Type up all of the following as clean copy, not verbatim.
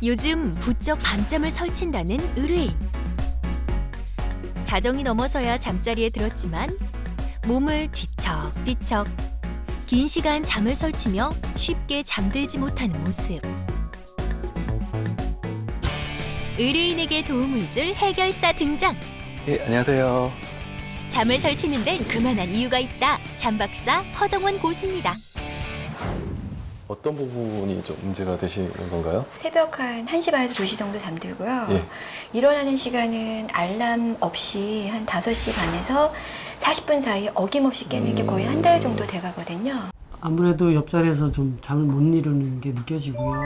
요즘 부쩍 밤잠을 설친다는 의뢰인. 자정이 넘어서야 잠자리에 들었지만 몸을 뒤척뒤척 긴 시간 잠을 설치며 쉽게 잠들지 못하는 모습. 의뢰인에게 도움을 줄 해결사 등장. 네, 안녕하세요. 잠을 설치는 데는 그만한 이유가 있다. 잠박사 허정원 고수입니다. 어떤 부분이 좀 문제가 되시는 건가요? 새벽 한 1시 반에서 2시 정도 잠들고요. 예. 일어나는 시간은 알람 없이 한 5시 반에서 40분 사이에 어김없이 깨는 게 거의 한 달 정도 돼가거든요. 아무래도 옆자리에서 좀 잠을 못 이루는 게 느껴지고요.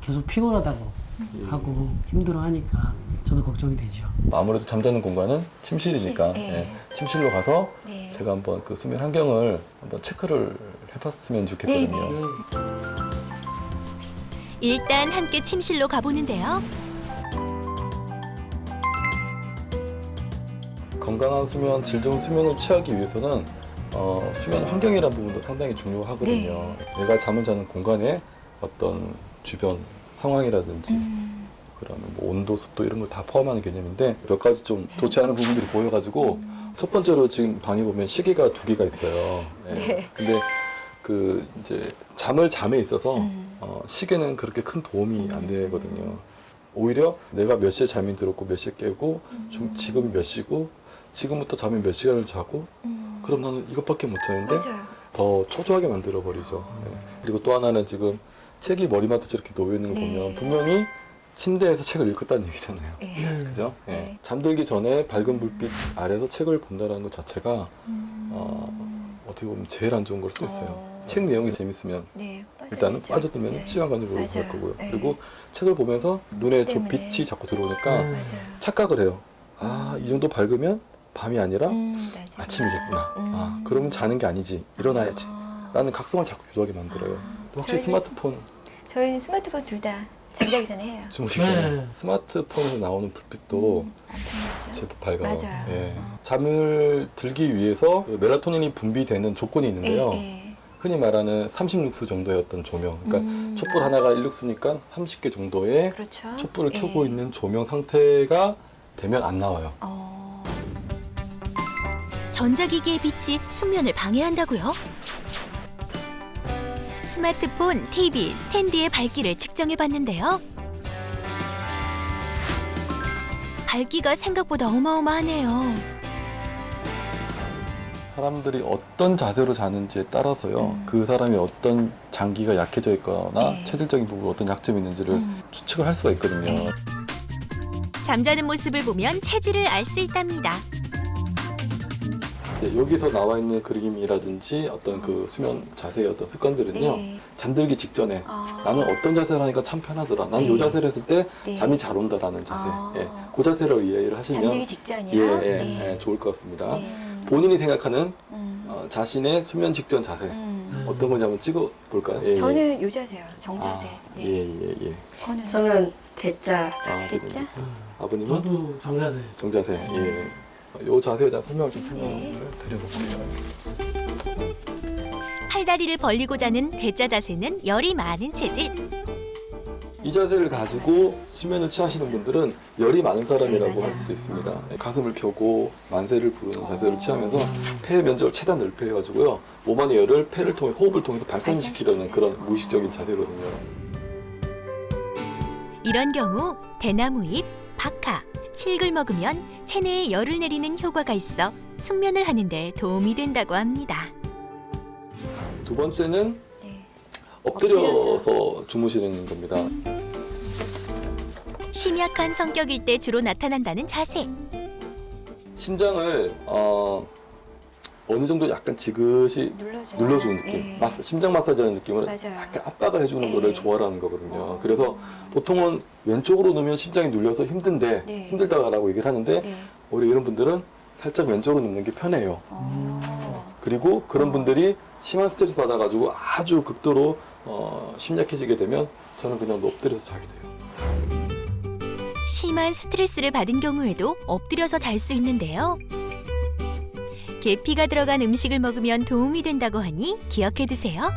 계속 피곤하다고 하고 힘들어하니까 저도 걱정이 되죠. 아무래도 잠자는 공간은 침실이니까 침실, 예. 침실로 가서 네. 제가 한번 그 수면 환경을 한번 체크를 해봤으면 좋겠거든요. 네, 일단 함께 침실로 가보는데요. 건강한 수면, 질 좋은 수면을 취하기 위해서는 수면 환경이라는 부분도 상당히 중요하거든요. 내가 잠을 자는 공간에 어떤 주변 상황이라든지 그러면 뭐 온도, 습도 이런 걸 다 포함하는 개념인데 몇 가지 좀 좋지 않은 부분들이 보여가지고 첫 번째로 지금 방에 보면 시계가 2개가 있어요. 예. 네. 근데 그 이제 잠에 있어서 시계는 그렇게 큰 도움이 안 되거든요. 오히려 내가 몇 시에 잠이 들었고 몇 시에 깨고 지금이 몇 시고 지금부터 잠이 몇 시간을 자고 그럼 나는 이것밖에 못 자는데 맞아요. 더 초조하게 만들어 버리죠. 예. 그리고 또 하나는 지금 책이 머리맡에 저렇게 놓여 있는 거 네. 보면 분명히 침대에서 책을 읽었다는 얘기잖아요. 네. 그죠? 예. 네. 잠들기 전에 밝은 불빛 아래서 책을 본다는 것 자체가 어떻게 보면 제일 안 좋은 걸 수도 있어요. 책 내용이 재밌으면 네, 일단은 빠져있죠. 빠져들면 네. 시간 가는 줄 모를 맞아요. 거고요. 네. 그리고 책을 보면서 눈에 저 때문에. 빛이 자꾸 들어오니까 네. 맞아요. 착각을 해요. 아, 이 정도 밝으면 밤이 아니라 맞아요. 아침이겠구나. 아, 그러면 자는 게 아니지. 일어나야지. 라는 각성을 자꾸 유도하게 만들어요. 혹시 저희는- 스마트폰 저희는 스마트폰 둘 다 잠자기 전에 해요. 주무시기 전에 네. 스마트폰에서 나오는 불빛도 엄청나죠. 제법 밝아요. 맞아요. 예. 잠을 들기 위해서 그 멜라토닌이 분비되는 조건이 있는데요. 예. 흔히 말하는 30룩스 정도의 어떤 조명. 그러니까 촛불 하나가 1룩스니까 30개 정도의 그렇죠. 촛불을 예. 켜고 있는 조명 상태가 되면 안 나와요. 전자기기의 빛이 숙면을 방해한다고요? 스마트폰, TV, 스탠드의 밝기를 측정해봤는데요. 밝기가 생각보다 어마어마하네요. 사람들이 어떤 자세로 자는지에 따라서요. 그 사람이 어떤 장기가 약해져 있거나 네. 체질적인 부분에 어떤 약점이 있는지를 추측을 할 수가 있거든요. 네. 잠자는 모습을 보면 체질을 알 수 있답니다. 네, 여기서 나와 있는 그림이라든지 어떤 그 수면 자세의 어떤 습관들은요. 네. 잠들기 직전에 나는 어떤 자세를 하니까 참 편하더라. 나는 네. 이 자세를 했을 때 네. 잠이 잘 온다라는 자세. 아. 예, 그 자세로 이해를 하시면 잠들기 직전이요? 예, 좋을 것 같습니다. 네. 본인이 생각하는 자신의 수면 직전 자세 어떤 건지 한번 찍어 볼까요? 예, 저는 요 자세요. 정자세. 네. 예. 저는 대자. 됐죠? 아버님은 저도 정자세. 정자세. 예. 요 자세에 대한 설명을 좀 설명을 드려볼게요. 팔다리를 벌리고 자는 대자 자세는 열이 많은 체질. 이 자세를 가지고 수면을 취하시는 분들은 열이 많은 사람이라고 네, 맞아요. 할 수 있습니다. 가슴을 펴고 만세를 부르는 자세를 취하면서 폐의 면적을 최대한 넓게 해가지고요. 몸 안의 열을 폐를 통해 호흡을 통해서 발산시키려는 그런 무의식적인 자세거든요. 이런 경우 대나무 잎, 박하, 칡을 먹으면 체내에 열을 내리는 효과가 있어 숙면을 하는 데 도움이 된다고 합니다. 두 번째는 네. 엎드려서 주무시는 겁니다. 심약한 성격일 때 주로 나타난다는 자세. 심장을 어느 정도 약간 지그시 눌러주는 느낌, 네. 심장 마사지하는 느낌으로 맞아요. 약간 압박을 해주는 네. 거를 좋아하는 거거든요. 그래서 보통은 왼쪽으로 누우면 심장이 눌려서 힘든데 네. 힘들다라고 얘기를 하는데 네. 오히려 이런 분들은 살짝 왼쪽으로 눕는 게 편해요. 어. 그리고 그런 분들이 심한 스트레스 받아가지고 아주 극도로 심약해지게 되면 저는 그냥 엎드려서 자게 돼요. 심한 스트레스를 받은 경우에도 엎드려서 잘 수 있는데요. 계피가 들어간 음식을 먹으면 도움이 된다고 하니 기억해 두세요.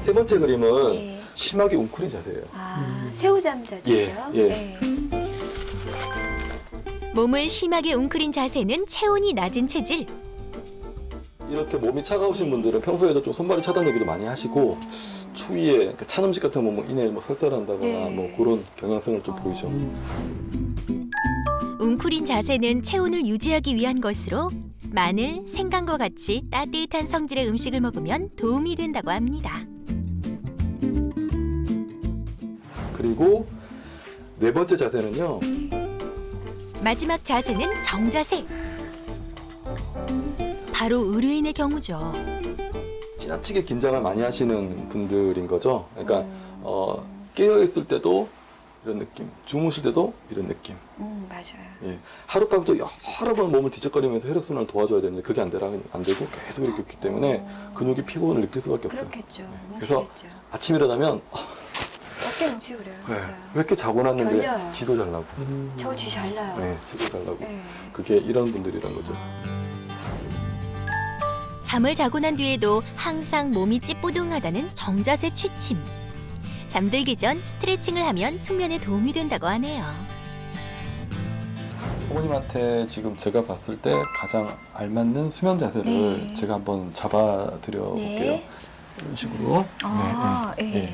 세 번째 그림은 네. 심하게 웅크린 자세예요. 새우잠 자세죠? 예. 네. 몸을 심하게 웅크린 자세는 체온이 낮은 체질. 이렇게 몸이 차가우신 분들은 평소에도 좀 손발이 차다니기도 많이 하시고 추위에 찬 음식 같은 거 먹으면 이내 뭐 설사한다거나 네. 뭐 그런 경향성을 좀 보이죠. 웅크린 자세는 체온을 유지하기 위한 것으로 마늘, 생강과 같이 따뜻한 성질의 음식을 먹으면 도움이 된다고 합니다. 그리고 네 번째 자세는요. 마지막 자세는 정자세. 바로 의뢰인의 경우죠. 지나치게 긴장을 많이 하시는 분들인 거죠. 그러니까 깨어 있을 때도 이런 느낌, 주무실 때도 이런 느낌. 맞아요. 예. 하룻밤도 여러 번 몸을 뒤척거리면서 혈액순환을 도와줘야 되는데 그게 안 되고 계속 이렇게 있기 때문에 근육이 피곤을 느낄 수밖에 없어요. 그렇겠죠. 그래서 뭉치겠죠. 아침 일어나면 어깨 뭉치고 그래요. 왜 맞아요. 이렇게 자고 났는데 결려요. 지도 잘 나고 저 쥐 잘 나요. 네, 지도 잘 나고 네. 그게 이런 분들이란 거죠. 잠을 자고 난 뒤에도 항상 몸이 찌뿌둥하다는 정자세 취침. 잠들기 전 스트레칭을 하면 숙면에 도움이 된다고 하네요. 어머님한테 지금 제가 봤을 때 가장 알맞는 수면 자세를 네. 제가 한번 잡아드려 볼게요. 네. 이런 식으로. 예.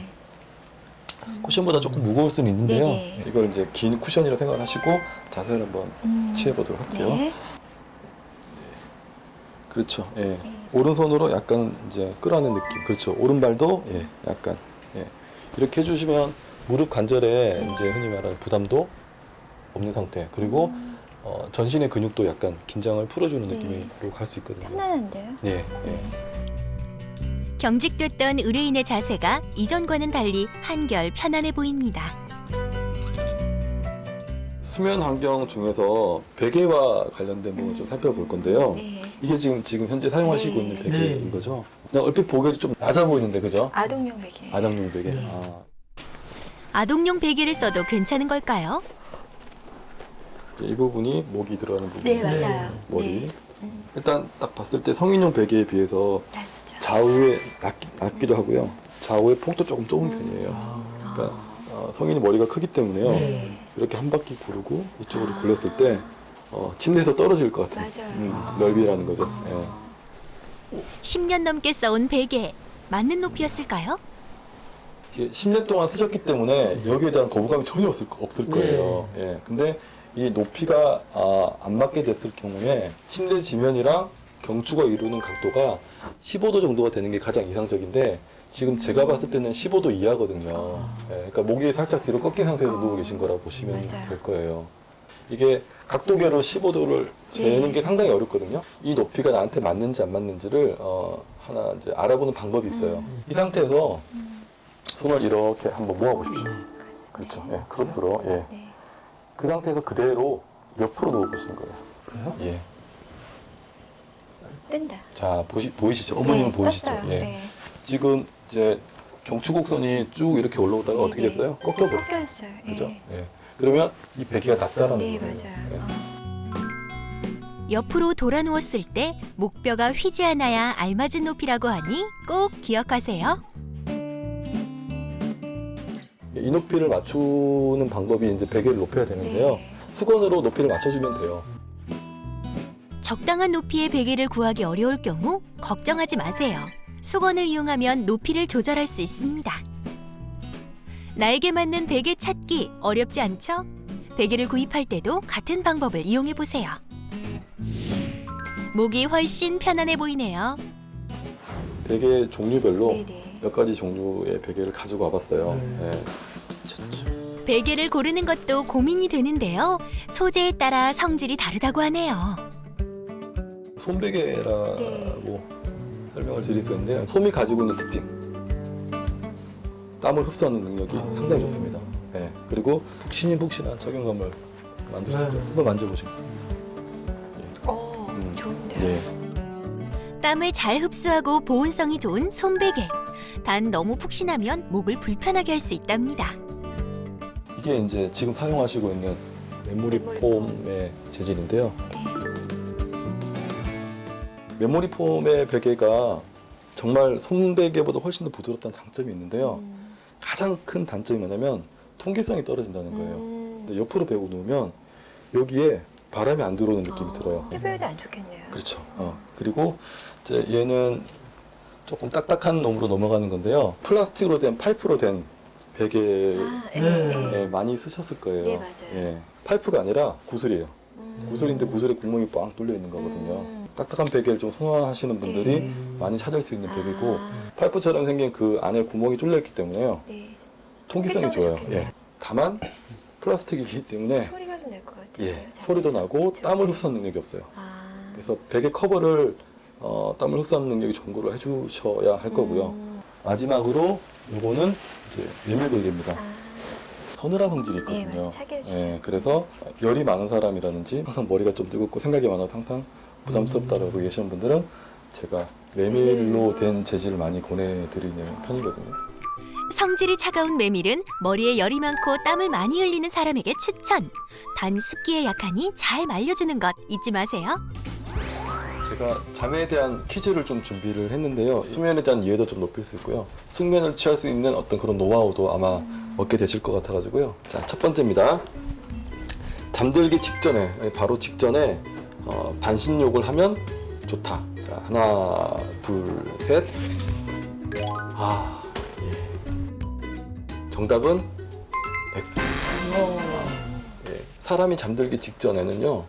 쿠션보다 조금 무거울 수는 있는데요. 네네. 이걸 이제 긴 쿠션이라 생각하시고 자세를 한번 취해보도록 할게요. 네. 그렇죠. 예. 오른손으로 약간 이제 끌어안는 느낌. 그렇죠. 오른발도 약간 이렇게 해주시면 무릎 관절에 이제 흔히 말하는 부담도 없는 상태. 그리고 전신의 근육도 약간 긴장을 풀어주는 느낌으로 갈 수 있거든요. 편안한데요? 예. 경직됐던 의뢰인의 자세가 이전과는 달리 한결 편안해 보입니다. 수면 환경 중에서 베개와 관련된 부분을 좀 살펴볼 건데요. 네. 이게 지금 현재 사용하시고 네. 있는 베개인 네. 거죠? 그냥 얼핏 보기에도 좀 낮아 보이는데, 그죠? 아동용 베개. 아담용 베개. 네. 아동용 베개를 써도 괜찮은 걸까요? 이 부분이 목이 들어가는 부분. 네, 맞아요. 머리. 네. 일단 딱 봤을 때 성인용 베개에 비해서 낮죠. 좌우에 낮기도 하고요. 좌우의 폭도 조금 좁은 편이에요. 그러니까 성인이 머리가 크기 때문에요. 네. 이렇게 한 바퀴 구르고 이쪽으로 굴렸을 때 침대에서 떨어질 것 같은 맞아요. 넓이라는 거죠. 예. 10년 넘게 써온 베개. 맞는 높이였을까요? 이게 10년 동안 쓰셨기 때문에 여기에 대한 거부감이 전혀 없을 거예요. 예. 근데 이 높이가 안 맞게 됐을 경우에 침대 지면이랑 경추가 이루는 각도가 15도 정도가 되는 게 가장 이상적인데 지금 제가 봤을 때는 15도 이하거든요. 예. 그러니까 목이 살짝 뒤로 꺾인 상태에서 누워 계신 거라고 보시면 맞아요. 될 거예요. 이게 각도계로 15도를 재는 게 상당히 어렵거든요. 이 높이가 나한테 맞는지 안 맞는지를 하나 이제 알아보는 방법이 있어요. 이 상태에서 손을 이렇게 한번 모아보십시오. 그렇죠. 예, 크로스로. 예. 네. 그 상태에서 그대로 옆으로 누워보시는 거예요. 그래요? 예. 뜬다. 자, 보이시죠? 어머님은 네, 보이시죠? 떴어요. 예. 네. 지금 이제 경추곡선이 쭉 이렇게 올라오다가 어떻게 네, 됐어요? 꺾여버렸어요. 꺾였어요. 그죠? 네. 예. 그러면 이 베개가 낮다라는 네, 거예요. 맞아요. 예. 옆으로 돌아 누웠을 때 목뼈가 휘지 않아야 알맞은 높이라고 하니 꼭 기억하세요. 이 높이를 맞추는 방법이 이제 베개를 높여야 되는데요. 네. 수건으로 높이를 맞춰주면 돼요. 적당한 높이의 베개를 구하기 어려울 경우 걱정하지 마세요. 수건을 이용하면 높이를 조절할 수 있습니다. 나에게 맞는 베개 찾기 어렵지 않죠? 베개를 구입할 때도 같은 방법을 이용해 보세요. 목이 훨씬 편안해 보이네요. 베개 종류별로 네네. 몇 가지 종류의 베개를 가지고 와봤어요. 네. 예. 베개를 고르는 것도 고민이 되는데요. 소재에 따라 성질이 다르다고 하네요. 솜베개라고 설명을 드릴 수 있는데요. 솜이 가지고 있는 특징. 땀을 흡수하는 능력이 상당히 좋습니다. 예. 그리고 푹신푹신한 착용감을 만들 수 있고요. 한번 만져보시겠어요? 좋은데요. 예. 땀을 잘 흡수하고 보온성이 좋은 솜베개. 단 너무 푹신하면 목을 불편하게 할 수 있답니다. 이게 이제 지금 사용하시고 있는 메모리 폼의 재질인데요. 메모리 폼의 베개가 정말 솜베개보다 훨씬 더 부드럽다는 장점이 있는데요. 가장 큰 단점이 뭐냐면 통기성이 떨어진다는 거예요. 근데 옆으로 베고 누우면 여기에 바람이 안 들어오는 느낌이 들어요. 피부에도 안 좋겠네요. 그렇죠. 그리고 이제 얘는 조금 딱딱한 놈으로 넘어가는 건데요. 플라스틱으로 된 파이프로 된 베개 많이 쓰셨을 거예요. 네, 맞아요. 예. 파이프가 아니라 구슬이에요. 구슬인데 구슬에 구멍이 뻥 뚫려 있는 거거든요. 딱딱한 베개를 좀 선호하시는 분들이 네. 많이 찾을 수 있는 베개고 파이프처럼 생긴 그 안에 구멍이 뚫려 있기 때문에요. 네. 통기성이 통기성도 좋아요. 좋겠네요. 예. 다만 플라스틱이기 때문에 소리가 좀 날 것 같아요. 예, 소리도 나고 땀을 흡수하는 능력이 없어요. 아. 그래서 베개 커버를 땀을 흡수하는 능력이 좋은 걸로 해주셔야 할 거고요. 마지막으로 요거는 이제 메밀 베개입니다. 서늘한 성질이 네, 있거든요. 맞아요. 차게 해주죠. 예, 그래서 열이 많은 사람이라든지 항상 머리가 좀 뜨겁고 생각이 많아서 항상 부담스럽다라고 계시는 분들은 제가 메밀로 된 재질을 많이 권해드리는 편이거든요. 성질이 차가운 메밀은 머리에 열이 많고 땀을 많이 흘리는 사람에게 추천. 단 습기에 약하니 잘 말려주는 것 잊지 마세요. 제가 잠에 대한 퀴즈를 좀 준비를 했는데요. 수면에 대한 이해도 좀 높일 수 있고요. 숙면을 취할 수 있는 어떤 그런 노하우도 아마 얻게 되실 것 같아가지고요. 자, 첫 번째입니다. 잠들기 직전에, 바로 직전에 반신욕을 하면 좋다. 자, 하나, 둘, 셋. 정답은 X입니다. 예, 사람이 잠들기 직전에는요,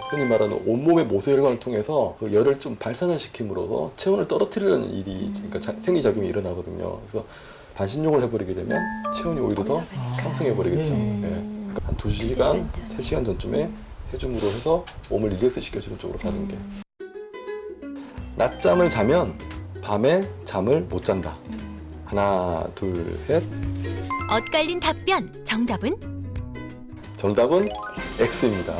흔히 말하는 온몸의 모세혈관을 통해서 그 열을 좀 발산을 시킴으로써 체온을 떨어뜨리려는 일이, 그러니까 생리작용이 일어나거든요. 그래서 반신욕을 해버리게 되면 체온이 오히려 더 상승해버리겠죠. 예, 그러니까 한 2시간, 3시간 전쯤에 해줌으로 해서 몸을 릴렉스 시켜주는 쪽으로 가는 게. 낮잠을 자면 밤에 잠을 못 잔다. 하나, 둘, 셋. 엇갈린 답변. 정답은 정답은 X입니다.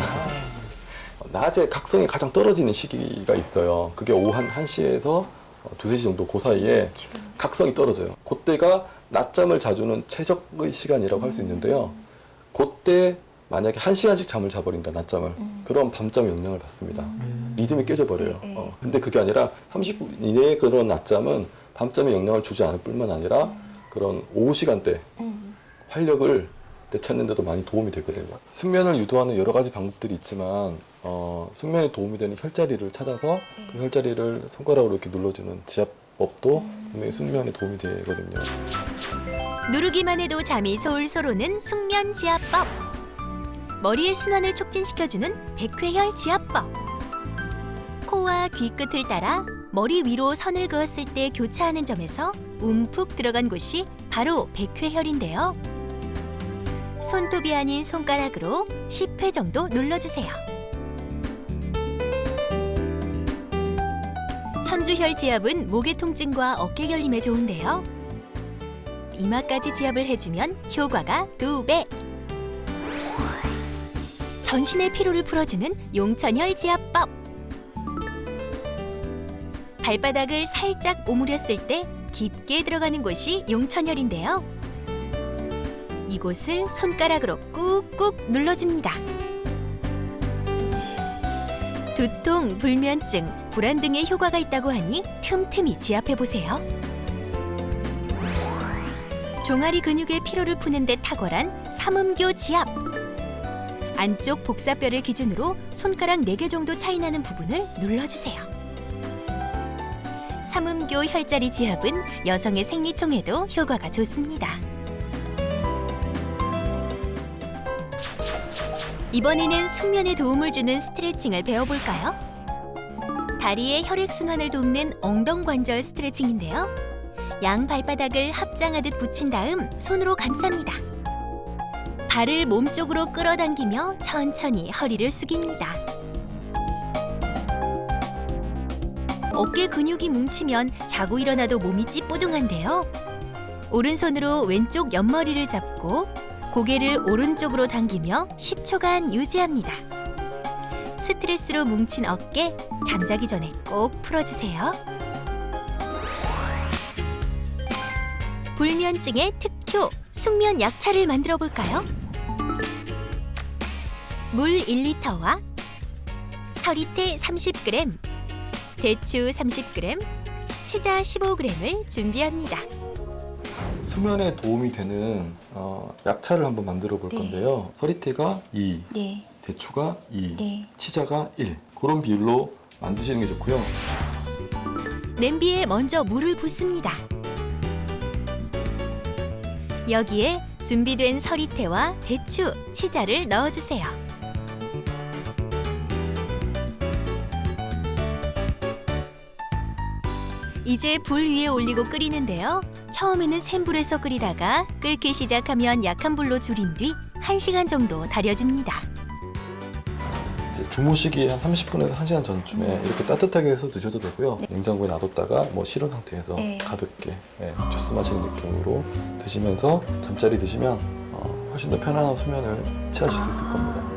낮에 각성이 가장 떨어지는 시기가 있어요. 그게 오후 한 1시에서 2, 3시 정도 그 사이에 각성이 떨어져요. 그때가 낮잠을 자주는 최적의 시간이라고 할 수 있는데요. 그때 만약에 1시간씩 잠을 자버린다, 낮잠을. 그럼 밤잠에 영향을 받습니다. 리듬이 깨져버려요. 근데 그게 아니라 30분 이내의 그런 낮잠은 밤잠에 영향을 주지 않을 뿐만 아니라 그런 오후 시간대 활력을 되찾는 데도 많이 도움이 되거든요. 숙면을 유도하는 여러 가지 방법들이 있지만 숙면에 도움이 되는 혈자리를 찾아서 그 혈자리를 손가락으로 이렇게 눌러주는 지압법도 분명히 숙면에 도움이 되거든요. 누르기만 해도 잠이 솔솔 오는 숙면 지압법. 머리의 순환을 촉진시켜주는 백회혈 지압법. 코와 귀 끝을 따라 머리 위로 선을 그었을 때 교차하는 점에서 움푹 들어간 곳이 바로 백회혈인데요. 손톱이 아닌 손가락으로 10회 정도 눌러주세요. 천주혈 지압은 목의 통증과 어깨 결림에 좋은데요. 이마까지 지압을 해주면 효과가 2배. 전신의 피로를 풀어주는 용천혈 지압법. 발바닥을 살짝 오므렸을 때 깊게 들어가는 곳이 용천혈인데요. 이곳을 손가락으로 꾹꾹 눌러줍니다. 두통, 불면증, 불안 등의 효과가 있다고 하니 틈틈이 지압해보세요. 종아리 근육의 피로를 푸는 데 탁월한 삼음교 지압. 안쪽 복사뼈를 기준으로 손가락 4개 정도 차이 나는 부분을 눌러주세요. 삼음교 혈자리 지압은 여성의 생리통에도 효과가 좋습니다. 이번에는 숙면에 도움을 주는 스트레칭을 배워볼까요? 다리의 혈액순환을 돕는 엉덩관절 스트레칭인데요. 양 발바닥을 합장하듯 붙인 다음 손으로 감쌉니다. 발을 몸쪽으로 끌어당기며 천천히 허리를 숙입니다. 어깨 근육이 뭉치면 자고 일어나도 몸이 찌뿌둥한데요. 오른손으로 왼쪽 옆머리를 잡고 고개를 오른쪽으로 당기며 10초간 유지합니다. 스트레스로 뭉친 어깨, 잠자기 전에 꼭 풀어주세요. 불면증의 특효, 숙면 약차를 만들어 볼까요? 물 1리터와 서리태 30g, 대추 30g, 치자 15g을 준비합니다. 수면에 도움이 되는 약차를 한번 만들어 볼 네. 건데요. 서리태가 2, 네. 대추가 2, 네. 치자가 1 그런 비율로 만드시는 게 좋고요. 냄비에 먼저 물을 붓습니다. 여기에 준비된 서리태와 대추, 치자를 넣어주세요. 이제 불 위에 올리고 끓이는데요. 처음에는 센 불에서 끓이다가 끓기 시작하면 약한 불로 줄인 뒤 1시간 정도 달여줍니다. 이제 주무시기 한 30분에서 1시간 전쯤에 이렇게 따뜻하게 해서 드셔도 되고요. 냉장고에 놔뒀다가 뭐 식은 상태에서 네. 가볍게 주스 마시는 느낌으로 드시면서 잠자리 드시면 훨씬 더 편안한 수면을 취하실 수 있을 겁니다.